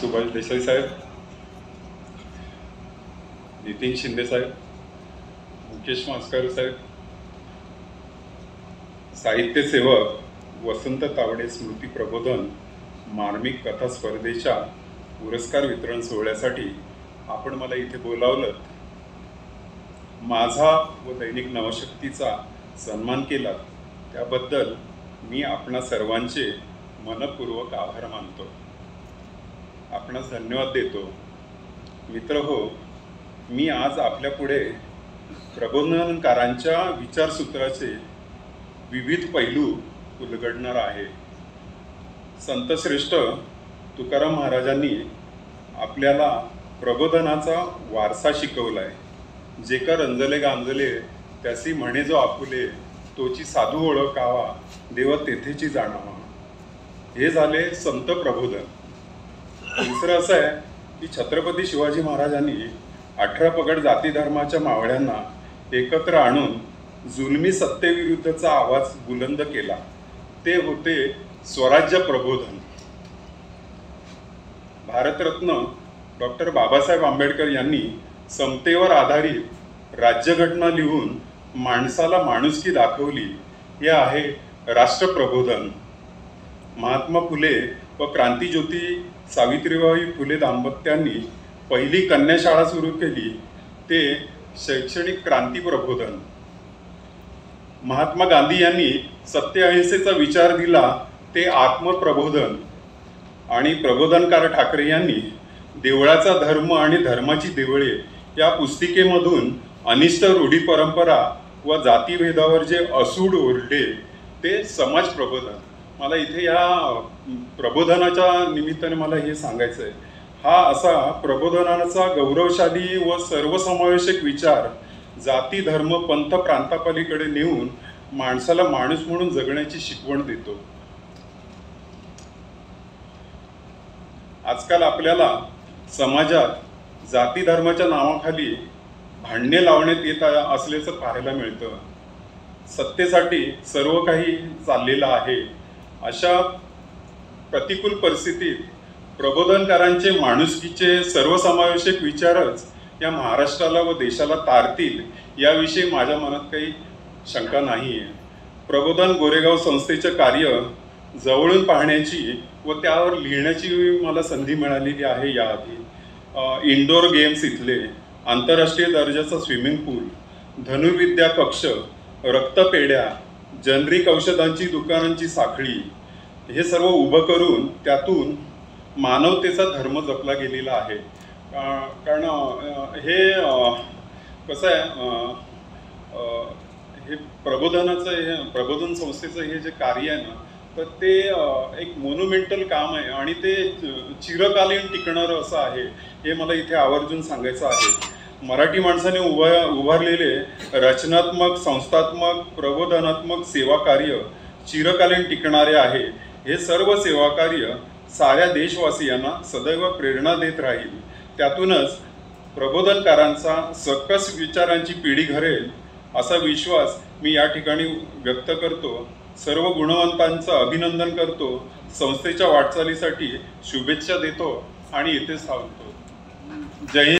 सुभाष देसाई साहेब, नितीन शिंदे साहेब, मुकेश मास्कर साहेब, साहित्य सेवक वसंत तावडे स्मृती प्रबोधन मार्मिक कथा स्पर्धेच्या पुरस्कार वितरण सोहळ्यासाठी आपण मला इथे बोलावलं, माझा व दैनिक नवशक्तीचा सन्मान केला, त्याबद्दल मी आपणा सर्वांचे मनपूर्वक आभार मानतो, आपणास धन्यवाद देतो। मित्र हो, मी आज आपल्या पुढे प्रबोधनकारांच्या विचारसूत्राचे विविध पैलू उलगडणार आहे। संतश्रेष्ठ तुकाराम महाराजांनी आपल्याला प्रबोधनाचा वारसा शिकवलाय। जेका रंजले गांजले त्यासी म्हणे जो आपुले, तोची साधू ओळखावा देव तेथेची जाणावा। हे झाले संत प्रबोधन। दुसरं असं आहे की छत्रपती शिवाजी महाराजांनी 18 पगड जाती धर्माच्या मावळ्यांना एकत्र आणून जुलमी सत्तेविरुद्धचा आवाज बुलंद केला, ते होते स्वराज्य प्रबोधन। भारतरत्न डॉक्टर बाबासाहेब आंबेडकर यांनी समतेवर आधारित राज्यघटना लिहून माणसाला माणुसकी दाखवली, हे आहे राष्ट्रप्रबोधन। महात्मा फुले व क्रांतिज्योती सावित्रीबाई फुले दाम्पत्यांनी पहिली कन्याशाळा सुरू केली, ते शैक्षणिक क्रांती प्रबोधन। महात्मा गांधी यांनी सत्य अहिंसेचा विचार दिला, ते आत्मप्रबोधन। आणि प्रबोधनकार ठाकरे यांनी देवळाचा धर्म आणि धर्माची देवळे या पुस्तिकेमधून अनिष्ट रूढी परंपरा व जातीभेदावर जे असूड ओरडे, ते समाज प्रबोधन। मला इथे या प्रबोधनाच्या निमित्ताने मला हे सांगायचं आहे, हा असा प्रबोधनाचा गौरवशाली व सर्वसमावेशक विचार जाती धर्म पंथ प्रांतापलीकडे नेऊन माणसाला माणूस म्हणून जगण्याची शिकवण देतो। आजकाल आपल्याला समाजात जाती धर्माच्या नावाखाली भांडणे लावण्यात येत असल्याचं पाहायला मिळतं। सत्तेसाठी सर्व काही चाललेलं आहे। अशा प्रतिकूल परिस्थितीत प्रबोधनकारांचे माणुसकीचे सर्वसमावेशक विचारच या महाराष्ट्राला व देशाला तारतील, याविषयी माझ्या मनात काही शंका नाही आहे। प्रबोधन गोरेगाव संस्थेचे कार्य जवळून पाहण्याची व त्यावर लिहिण्याची मला संधी मिळालेली आहे। याआधी इंडोर गेम्स इथले, आंतरराष्ट्रीय दर्जाचा स्विमिंग पूल, धनुर्विद्या कक्ष, रक्तपेढ्या, जनरिक औषधांची दुकानांची साखळी, हे सर्व उभं करून त्यातून मानवतेचा धर्म जपला गेलेला आहे। कारण हे कसं आहे, हे प्रबोधन संस्थेचं हे जे कार्य आहे ना, तर ते एक मोन्युमेंटल काम आहे आणि ते चिरकालीन टिकणारं असं आहे, हे मला इथे आवर्जून सांगायचं आहे। मराठी माणसाने उभारलेले रचनात्मक, संस्थात्मक, प्रबोधनात्मक सेवा कार्य चिरकालीन टिकणारे आहे। हे सर्व सेवा कार्य साऱ्या देशवासियांना सदैव प्रेरणा देत राहील। त्यातूनच प्रबोधनकारांचा सकस विचारांची पिढी घडेल असा विश्वास मी या ठिकाणी व्यक्त करतो। सर्व गुणवंतांचं अभिनंदन करतो, संस्थेच्या वाटचालीसाठी शुभेच्छा देतो आणि इथेच थांबतो। जय हिंद।